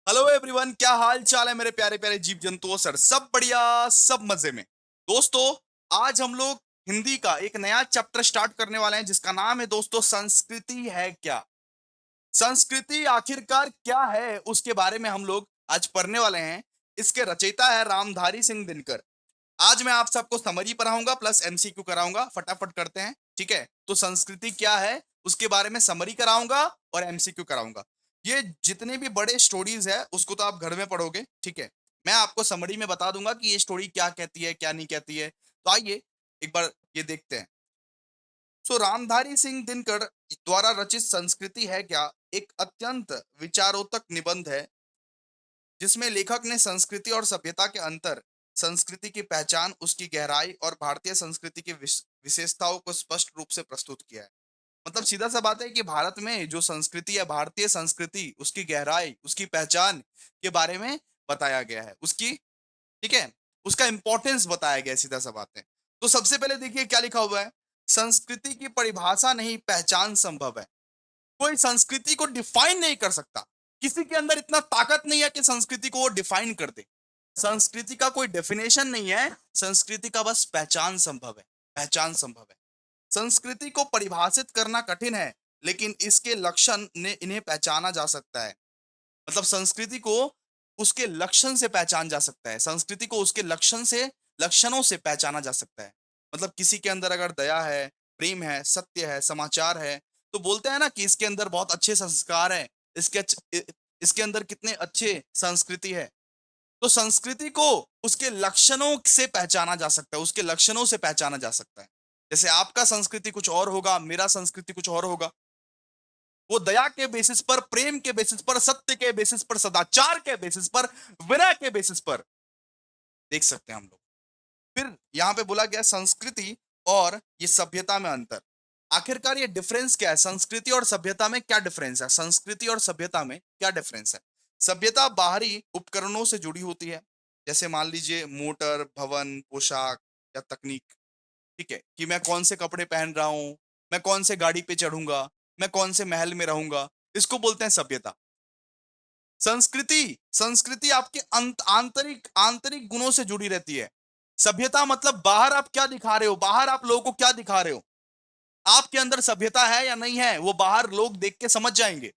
Hello everyone, क्या हाल चाल है मेरे प्यारे प्यारे जीव जंतुओं। सर सब बढ़िया, सब मजे में। दोस्तों, आज हम लोग हिंदी का एक नया चैप्टर स्टार्ट करने वाले हैं जिसका नाम है दोस्तों संस्कृति है क्या। संस्कृति आखिरकार क्या है उसके बारे में हम लोग आज पढ़ने वाले हैं। इसके रचयिता है रामधारी सिंह दिनकर। आज मैं आप सबको समरी पढ़ाऊंगा प्लस एमसीक्यू कराऊंगा। फटाफट करते हैं, ठीक है। तो संस्कृति क्या है उसके बारे में समरी कराऊंगा और एमसीक्यू कराऊंगा। ये जितने भी बड़े स्टोरीज है उसको तो आप घर में पढ़ोगे, ठीक है। मैं आपको समरी में बता दूंगा कि ये स्टोरी क्या कहती है क्या नहीं कहती है। तो आइए एक बार ये देखते हैं। सो रामधारी सिंह दिनकर द्वारा रचित संस्कृति है क्या एक अत्यंत विचारोत्तक निबंध है जिसमें लेखक ने संस्कृति और सभ्यता के अंतर, संस्कृति की पहचान, उसकी गहराई और भारतीय संस्कृति की विशेषताओं को स्पष्ट रूप से प्रस्तुत किया है। मतलब सीधा सा बात है कि भारत में जो संस्कृति है, भारतीय संस्कृति, उसकी गहराई, उसकी पहचान के बारे में बताया गया है। उसकी, ठीक है, उसका इंपॉर्टेंस बताया गया है, सीधा सा बात है। तो सबसे पहले देखिए क्या लिखा हुआ है। संस्कृति की परिभाषा नहीं, पहचान संभव है। कोई संस्कृति को डिफाइन नहीं कर सकता। किसी के अंदर इतना ताकत नहीं है कि संस्कृति को वो डिफाइन कर दे। संस्कृति का कोई डेफिनेशन नहीं है, संस्कृति का बस पहचान संभव है। पहचान संभव है। संस्कृति को परिभाषित करना कठिन है, लेकिन इसके लक्षण ने इन्हें पहचाना जा सकता है। मतलब संस्कृति को उसके लक्षण से पहचान जा सकता है। संस्कृति को उसके लक्षण से, लक्षणों से पहचाना जा सकता है। मतलब किसी के अंदर अगर दया है, प्रेम है, सत्य है, समाचार है, तो बोलते हैं ना कि इसके अंदर बहुत अच्छे संस्कार है। इसके अंदर कितने अच्छे संस्कृति है। तो संस्कृति को उसके लक्षणों से पहचाना जा सकता है, उसके लक्षणों से पहचाना जा सकता है। जैसे आपका संस्कृति कुछ और होगा, मेरा संस्कृति कुछ और होगा। वो दया के बेसिस पर, प्रेम के बेसिस पर, सत्य के बेसिस पर, सदाचार के बेसिस पर, विनय के बेसिस पर देख सकते हैं हम लोग। फिर यहां पे बोला गया संस्कृति और ये सभ्यता में अंतर। आखिरकार ये डिफरेंस क्या है? संस्कृति और सभ्यता में क्या डिफरेंस है? संस्कृति और सभ्यता में क्या डिफरेंस है? सभ्यता बाहरी उपकरणों से जुड़ी होती है, जैसे मान लीजिए मोटर, भवन, पोशाक या तकनीक। ठीक है, कि मैं कौन से कपड़े पहन रहा हूं, मैं कौन से गाड़ी पे चढ़ूंगा, मैं कौन से महल में रहूंगा, इसको बोलते हैं सभ्यता। संस्कृति, संस्कृति आपके आंतरिक आंतरिक गुणों से जुड़ी रहती है। सभ्यता मतलब बाहर आप क्या दिखा रहे हो, बाहर आप लोगों को क्या दिखा रहे हो। आपके अंदर सभ्यता है या नहीं है वो बाहर लोग देख के समझ जाएंगे।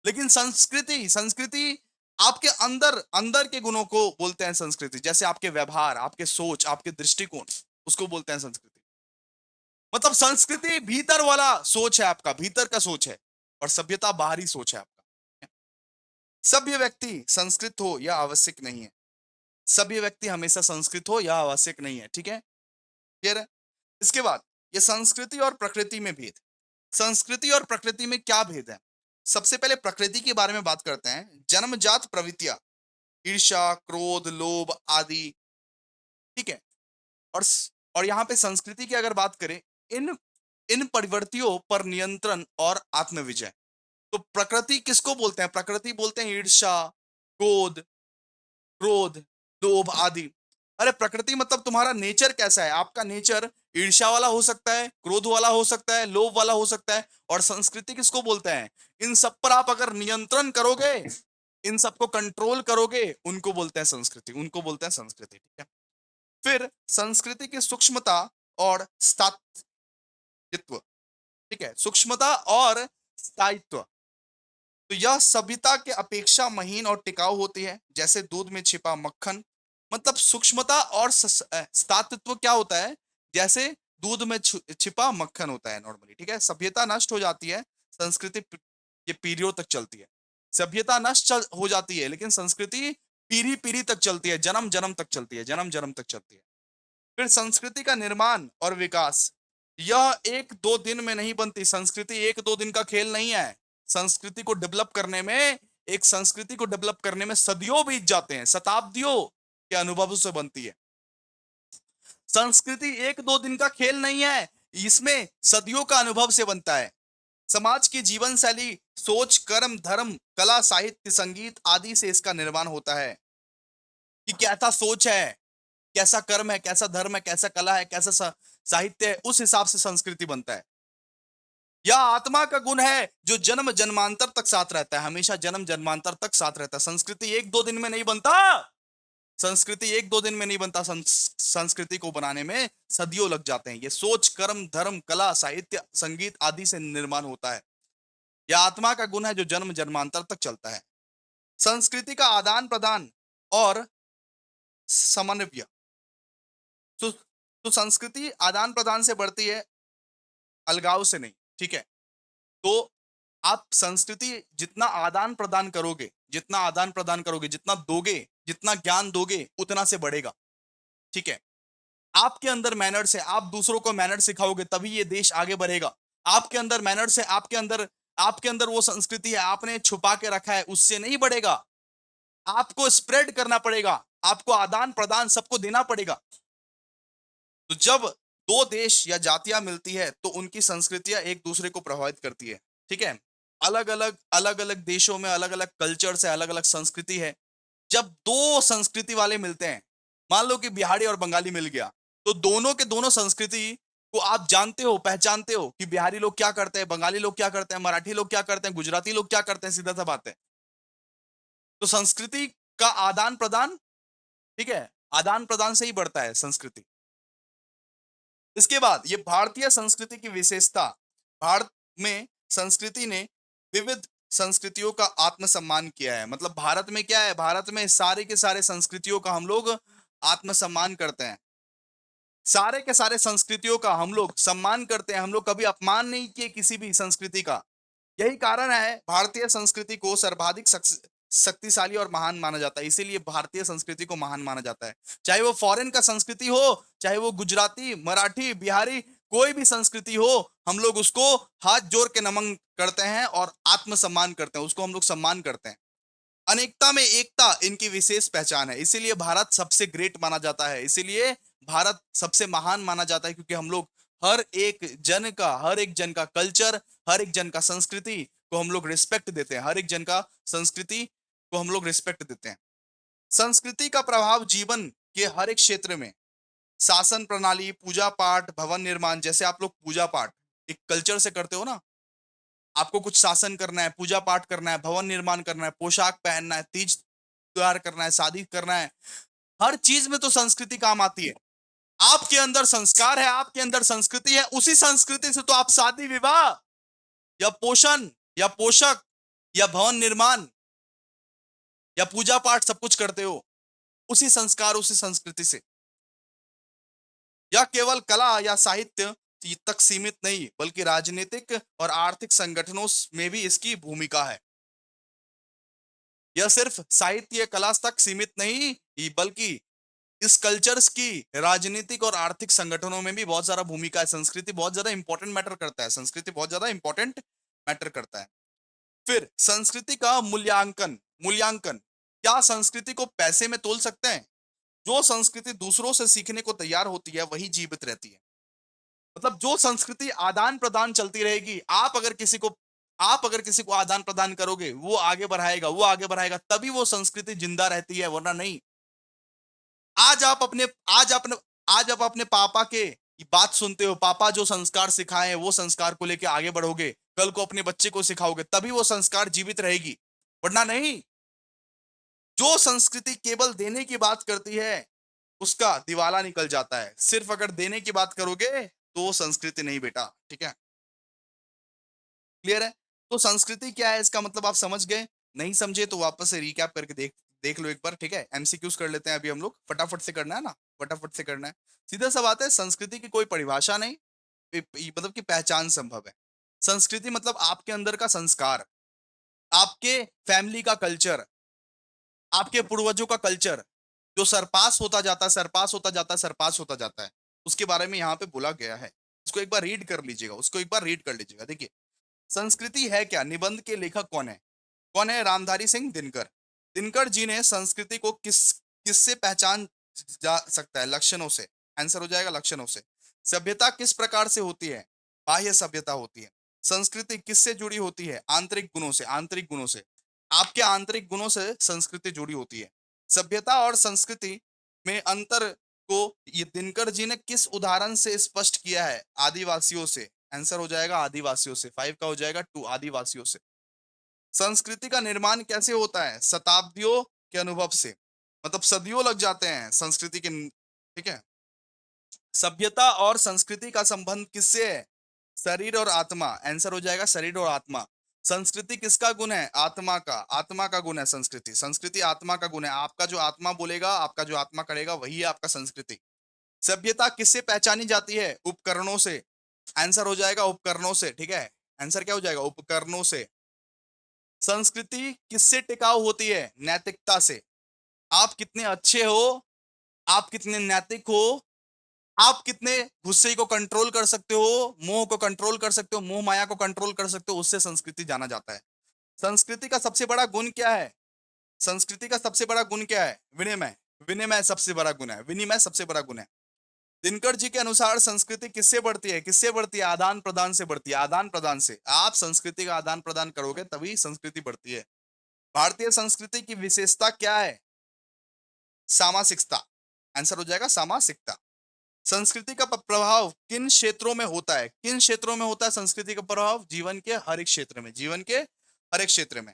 लेकिन संस्कृति, संस्कृति आपके अंदर, अंदर के गुणों को बोलते हैं संस्कृति। जैसे आपके व्यवहार, आपके सोच, आपके दृष्टिकोण, उसको बोलते हैं संस्कृति। मतलब संस्कृति भीतर वाला सोच है, आपका भीतर का सोच है, और सभ्यता बाहरी सोच है आपका। सभ्य व्यक्ति संस्कृत हो यह आवश्यक नहीं है। सभ्य व्यक्ति हमेशा संस्कृत हो यह आवश्यक नहीं है, ठीक है। क्लियर है? इसके बाद ये संस्कृति और प्रकृति में भेद। संस्कृति और प्रकृति में क्या भेद है? सबसे पहले प्रकृति के बारे में बात करते हैं। जन्मजात प्रवृत्तियां, ईर्ष्या, क्रोध, लोभ आदि, ठीक है। और और यहाँ पे संस्कृति की अगर बात करें, इन इन परिवर्तियों पर नियंत्रण और आत्मविजय। तो प्रकृति किसको बोलते हैं? प्रकृति बोलते हैं ईर्ष्या, क्रोध, क्रोध, लोभ आदि। अरे प्रकृति मतलब तुम्हारा नेचर कैसा है? आपका नेचर ईर्ष्या वाला हो सकता है, क्रोध वाला हो सकता है, लोभ वाला हो सकता है। और संस्कृति किसको बोलते हैं? इन सब पर आप अगर नियंत्रण करोगे, इन सबको कंट्रोल करोगे, उनको बोलते हैं संस्कृति, उनको बोलते हैं संस्कृति, ठीक है। फिर संस्कृति की सूक्ष्मता और स्थायित्व, ठीक है, सूक्ष्मता और स्थायित्व। तो यह सभ्यता के अपेक्षा महीन और टिकाऊ होती है, जैसे दूध में छिपा मक्खन। मतलब सूक्ष्मता और स्थायित्व क्या होता है? जैसे दूध में छिपा मक्खन होता है नॉर्मली, ठीक है। सभ्यता नष्ट हो जाती है, संस्कृति ये पीढ़ियों तक चलती है। सभ्यता नष्ट हो जाती है, लेकिन संस्कृति पीढ़ी पीढ़ी तक चलती है, जन्म जन्म तक चलती है, जन्म जन्म तक चलती है। फिर संस्कृति का निर्माण और विकास, यह एक दो दिन में नहीं बनती। संस्कृति एक दो दिन का खेल नहीं है। संस्कृति को डेवलप करने में, एक संस्कृति को डेवलप करने में सदियों बीत जाते हैं, शताब्दियों के अनुभव से बनती है। संस्कृति एक दो दिन का खेल नहीं है, इसमें सदियों का अनुभव से बनता है। समाज की जीवन शैली, सोच, कर्म, धर्म, कला, साहित्य, संगीत आदि से इसका निर्माण होता है। कि कैसा सोच है, कैसा कर्म है, कैसा धर्म है, कैसा कला है, कैसा साहित्य है, उस हिसाब से संस्कृति बनता है। यह आत्मा का गुण है जो जन्म जन्मांतर तक साथ रहता है, हमेशा जन्म जन्मांतर तक साथ रहता है। संस्कृति एक दो दिन में नहीं बनता, संस्कृति एक दो दिन में नहीं बनता, संस्कृति को बनाने में सदियों लग जाते हैं। ये सोच, कर्म, धर्म, कला, साहित्य, संगीत आदि से निर्माण होता है। यह आत्मा का गुण है जो जन्म जन्मांतर तक चलता है। संस्कृति का आदान प्रदान और समन्वय। तो संस्कृति आदान प्रदान से बढ़ती है, अलगाव से नहीं। ठीक है, तो आप संस्कृति जितना आदान प्रदान करोगे, जितना आदान प्रदान करोगे, जितना दोगे, जितना ज्ञान दोगे, उतना से बढ़ेगा। ठीक है, आपके अंदर मैनर्स है, आप दूसरों को मैनर सिखाओगे तभी ये देश आगे बढ़ेगा। आपके अंदर मैनर्स है, आपके अंदर वो संस्कृति है, आपने छुपा के रखा है, उससे नहीं बढ़ेगा। आपको स्प्रेड करना पड़ेगा, आपको आदान प्रदान सबको देना पड़ेगा। तो जब दो देश या जातियां मिलती है तो उनकी संस्कृतियां एक दूसरे को प्रभावित करती है। ठीक है, अलग अलग देशों में अलग अलग कल्चर है, अलग अलग संस्कृति है। जब दो संस्कृति वाले मिलते हैं, मान लो कि बिहारी और बंगाली मिल गया, तो दोनों के दोनों संस्कृति को आप जानते हो, पहचानते हो कि बिहारी लोग क्या करते हैं, बंगाली लोग क्या करते हैं, मराठी लोग क्या करते हैं, गुजराती लोग क्या करते हैं, सीधा सा बात है। तो संस्कृति का आदान प्रदान, ठीक है, आदान प्रदान से ही बढ़ता है संस्कृति। इसके बाद ये भारतीय संस्कृति की विशेषता, भारत में संस्कृति ने विविध संस्कृतियों का आत्मसम्मान किया है। मतलब भारत में क्या है, भारत में सारे के सारे संस्कृतियों का हम लोग आत्मसम्मान करते हैं, सारे के सारे संस्कृतियों का हम लोग सम्मान करते हैं, हम लोग कभी अपमान नहीं किए किसी भी संस्कृति का। यही कारण है भारतीय संस्कृति को सर्वाधिक शक्तिशाली और महान माना जाता है, इसीलिए भारतीय संस्कृति को महान माना जाता है। चाहे वो फॉरेन का संस्कृति हो, चाहे वो गुजराती, मराठी, बिहारी, कोई भी संस्कृति हो, हम लोग उसको हाथ जोड़ के नमन करते हैं और आत्मसम्मान करते हैं, उसको हम लोग सम्मान करते हैं। अनेकता में एकता इनकी विशेष पहचान है, इसीलिए भारत सबसे ग्रेट माना जाता है, इसीलिए भारत सबसे महान माना जाता है, क्योंकि हम लोग हर एक जन का कल्चर, हर एक जन का संस्कृति को हम लोग रिस्पेक्ट देते हैं, हर एक जन का संस्कृति को हम लोग रिस्पेक्ट देते हैं। संस्कृति का प्रभाव जीवन के हर एक क्षेत्र में, शासन प्रणाली, पूजा पाठ, भवन निर्माण, जैसे आप लोग पूजा पाठ एक कल्चर से करते हो ना, आपको कुछ शासन करना है, पूजा पाठ करना है, भवन निर्माण करना है, पोशाक पहनना है, तीज त्योहार करना है, शादी करना है, हर चीज में तो संस्कृति काम आती है। आपके अंदर संस्कार है, आपके अंदर संस्कृति है, उसी संस्कृति से तो आप शादी विवाह या पोषण या पोषक या भवन निर्माण या पूजा पाठ सब कुछ करते हो, उसी संस्कार, उसी संस्कृति से। यह केवल कला या साहित्य तक सीमित नहीं, बल्कि राजनीतिक और आर्थिक संगठनों में भी इसकी भूमिका है। यह सिर्फ साहित्य कला तक सीमित नहीं, बल्कि इस कल्चर्स की राजनीतिक और आर्थिक संगठनों में भी बहुत ज्यादा भूमिका है। संस्कृति बहुत ज्यादा इंपॉर्टेंट मैटर करता है, संस्कृति बहुत ज्यादा इंपॉर्टेंट मैटर करता है। फिर संस्कृति का मूल्यांकन, मूल्यांकन, क्या संस्कृति को पैसे में तोल सकते हैं? जो संस्कृति दूसरों से सीखने को तैयार होती है वही जीवित रहती है। मतलब जो संस्कृति आदान प्रदान चलती रहेगी, आप अगर किसी को आदान प्रदान करोगे, वो आगे बढ़ाएगा, वो आगे बढ़ाएगा, तभी वो संस्कृति जिंदा रहती है, वरना नहीं। आज आप अपने आज अपने आज आप अपने पापा के बात सुनते हो, पापा जो संस्कार सिखाए वो संस्कार को लेके आगे बढ़ोगे, कल को अपने बच्चे को सिखाओगे, तभी वो संस्कार जीवित रहेगी, वरना नहीं। जो संस्कृति केवल देने की बात करती है उसका दिवाला निकल जाता है। सिर्फ अगर देने की बात करोगे तो वो संस्कृति नहीं बेटा। ठीक है, क्लियर है? तो संस्कृति क्या है इसका मतलब आप समझ गए? नहीं समझे तो वापस से रिकैप करके देख देख लो एक बार। ठीक है, एमसीक्यूज कर लेते हैं अभी हम लोग, फटाफट से करना है ना, फटाफट से करना है। सीधा सा बात है, संस्कृति की कोई परिभाषा नहीं, मतलब कि पहचान संभव है। संस्कृति मतलब आपके अंदर का संस्कार, आपके फैमिली का कल्चर, आपके पूर्वजों का कल्चर, जो सरपास होता जाता है, सरपास होता जाता है, सरपास होता जाता है, उसके बारे में यहाँ पे बोला गया है। उसको एक बार रीड कर लीजिएगा, उसको एक बार रीड कर लीजिएगा। देखिए, संस्कृति है क्या, निबंध के लेखक कौन है? कौन है? रामधारी सिंह दिनकर। दिनकर जी ने संस्कृति को किससे पहचान जा सकता है? लक्षणों से। आंसर हो जाएगा लक्षणों से। सभ्यता किस प्रकार से होती है? बाह्य सभ्यता होती है। संस्कृति किससे जुड़ी होती है? आंतरिक गुणों से, आंतरिक गुणों से। आपके आंतरिक गुणों से संस्कृति जुड़ी होती है। सभ्यता और संस्कृति में अंतर को ये दिनकर जी ने किस उदाहरण से स्पष्ट किया है? आदिवासियों से। आंसर हो जाएगा आदिवासियों से। 5 का हो जाएगा 2 आदिवासियों से। संस्कृति का निर्माण कैसे होता है? शताब्दियों के अनुभव से, मतलब सदियों लग जाते हैं संस्कृति के, ठीक है। सभ्यता और संस्कृति का संबंध किससे है? शरीर और आत्मा। आंसर हो जाएगा शरीर और आत्मा। संस्कृति किसका गुण है? आत्मा का। आत्मा का गुण है संस्कृति। संस्कृति आत्मा का गुण है। आपका जो आत्मा बोलेगा, आपका जो आत्मा करेगा, वही है आपका संस्कृति। सभ्यता किससे पहचानी जाती है? उपकरणों से। आंसर हो जाएगा उपकरणों से, ठीक है। आंसर क्या हो जाएगा? उपकरणों से। संस्कृति किससे टिकाऊ होती है? नैतिकता से। आप कितने अच्छे हो, आप कितने नैतिक हो, आप कितने गुस्से को कंट्रोल कर सकते हो, मोह को कंट्रोल कर सकते हो, मोह माया को कंट्रोल कर सकते हो, उससे संस्कृति जाना जाता है। संस्कृति का सबसे बड़ा गुण क्या है? संस्कृति का सबसे बड़ा गुण क्या है? विनिमय। विनिमय सबसे बड़ा गुण है। विनिमय सबसे बड़ा गुण है। दिनकर जी के अनुसार संस्कृति किससे बढ़ती है? किससे बढ़ती है? आदान प्रदान से बढ़ती है। आदान प्रदान से। आप संस्कृति का आदान प्रदान करोगे तभी संस्कृति बढ़ती है। भारतीय संस्कृति की विशेषता क्या है? सामासिकता। आंसर हो जाएगा सामासिकता। संस्कृति का प्रभाव किन क्षेत्रों में होता है? किन क्षेत्रों में होता है संस्कृति का प्रभाव? जीवन के हर एक क्षेत्र में। जीवन के हर एक क्षेत्र में।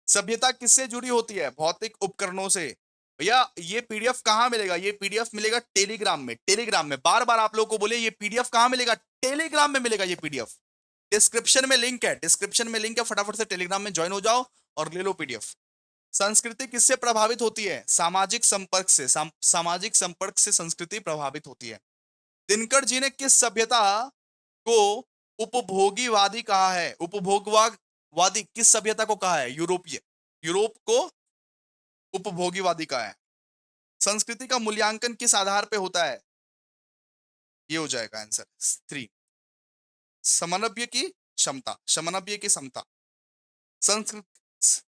सभ्यता किससे जुड़ी होती है? भौतिक उपकरणों से। भैया ये पीडीएफ कहाँ मिलेगा? ये पीडीएफ मिलेगा टेलीग्राम में। टेलीग्राम में बार बार आप लोगों को बोले, ये पीडीएफ कहाँ मिलेगा? टेलीग्राम में मिलेगा ये पीडीएफ। डिस्क्रिप्शन में लिंक है। डिस्क्रिप्शन में लिंक है, फटाफट से टेलीग्राम में ज्वाइन हो जाओ और ले लो पीडीएफ। संस्कृति किससे प्रभावित होती है? सामाजिक संपर्क से। सामाजिक संपर्क से संस्कृति प्रभावित होती है। दिनकर जी ने किस सभ्यता को उपभोगीवादी कहा है? उपभोगवादी किस सभ्यता को कहा है? यूरोपीय। यूरोप को उपभोगीवादी कहा है। संस्कृति का मूल्यांकन किस आधार पे होता है? ये हो जाएगा आंसर 3। समन्वय की क्षमता। समन्वय की क्षमता। संस्कृति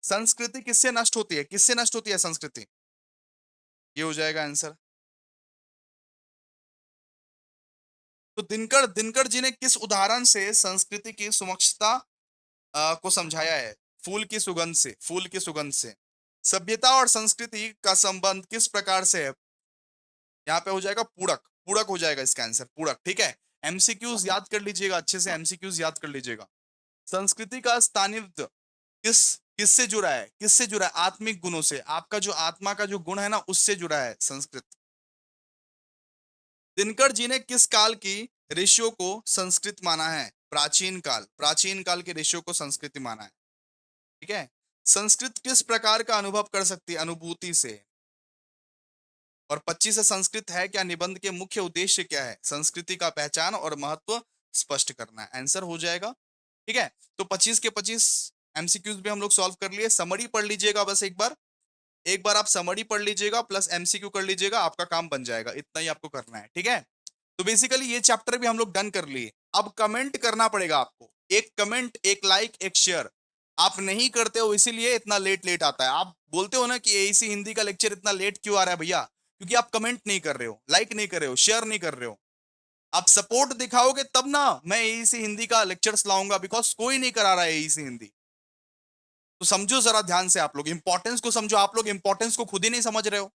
संस्कृति किससे नष्ट होती है? किससे नष्ट होती है संस्कृति? ये हो जाएगा आंसर। तो दिनकर दिनकर जी ने किस उदाहरण से संस्कृति की सुमक्षता को समझाया है? फूल की सुगंध से। फूल की सुगंध से। सभ्यता और संस्कृति का संबंध किस प्रकार से है? यहाँ पे हो जाएगा पूरक। पूरक हो जाएगा इसका आंसर, पूरक, ठीक है। एमसीक्यूज याद कर लीजिएगा, अच्छे से एमसीक्यूज याद कर लीजिएगा। संस्कृति का स्थानित्व किस किससे जुड़ा है? किससे जुड़ा है? आत्मिक गुणों से। आपका जो आत्मा का जो गुण है ना, उससे जुड़ा है संस्कृत। दिनकर जी ने किस काल की ऋषियों को संस्कृत माना है? प्राचीन काल। प्राचीन काल के ऋषियों को संस्कृति माना है, ठीक है। संस्कृत किस प्रकार का अनुभव कर सकती है? अनुभूति से। और 25 से संस्कृत है क्या? निबंध के मुख्य उद्देश्य क्या है? संस्कृति का पहचान और महत्व स्पष्ट करना है। आंसर हो जाएगा, ठीक है। तो 25 के 25 एमसीक्यूज भी हम लोग सॉल्व कर लिए। समरी पढ़ लीजिएगा बस एक बार आप समरी पढ़ लीजिएगा प्लस एमसीक्यू कर लीजिएगा, आपका काम बन जाएगा। इतना ही आपको करना है, ठीक है। तो बेसिकली ये चैप्टर भी हम लोग डन कर लिए। अब कमेंट करना पड़ेगा आपको। एक कमेंट, एक लाइक, एक शेयर। आप नहीं करते हो इसीलिए इतना लेट लेट आता है। आप बोलते हो ना कि एईसी हिंदी का लेक्चर इतना लेट क्यों आ रहा है भैया? क्योंकि आप कमेंट नहीं कर रहे हो, लाइक नहीं कर रहे हो, शेयर नहीं कर रहे हो। आप सपोर्ट दिखाओगे तब ना मैं एईसी हिंदी का लेक्चर्स लाऊंगा, बिकॉज कोई नहीं करा रहा है एईसी हिंदी। तो समझो जरा ध्यान से, आप लोग इंपॉर्टेंस को समझो। आप लोग इंपॉर्टेंस को खुद ही नहीं समझ रहे हो।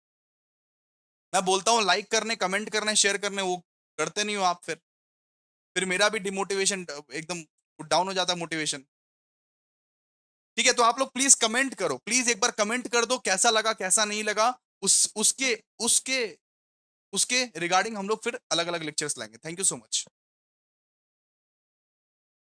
मैं बोलता हूँ लाइक करने, कमेंट करने, शेयर करने, वो करते नहीं हो आप। फिर मेरा भी डिमोटिवेशन एकदम डाउन हो जाता है, मोटिवेशन। ठीक है, तो आप लोग प्लीज कमेंट करो, प्लीज एक बार कमेंट कर दो कैसा लगा कैसा नहीं लगा। उसके उसके उसके रिगार्डिंग हम लोग फिर अलग अलग लेक्चर्स लाएंगे। Thank you so much.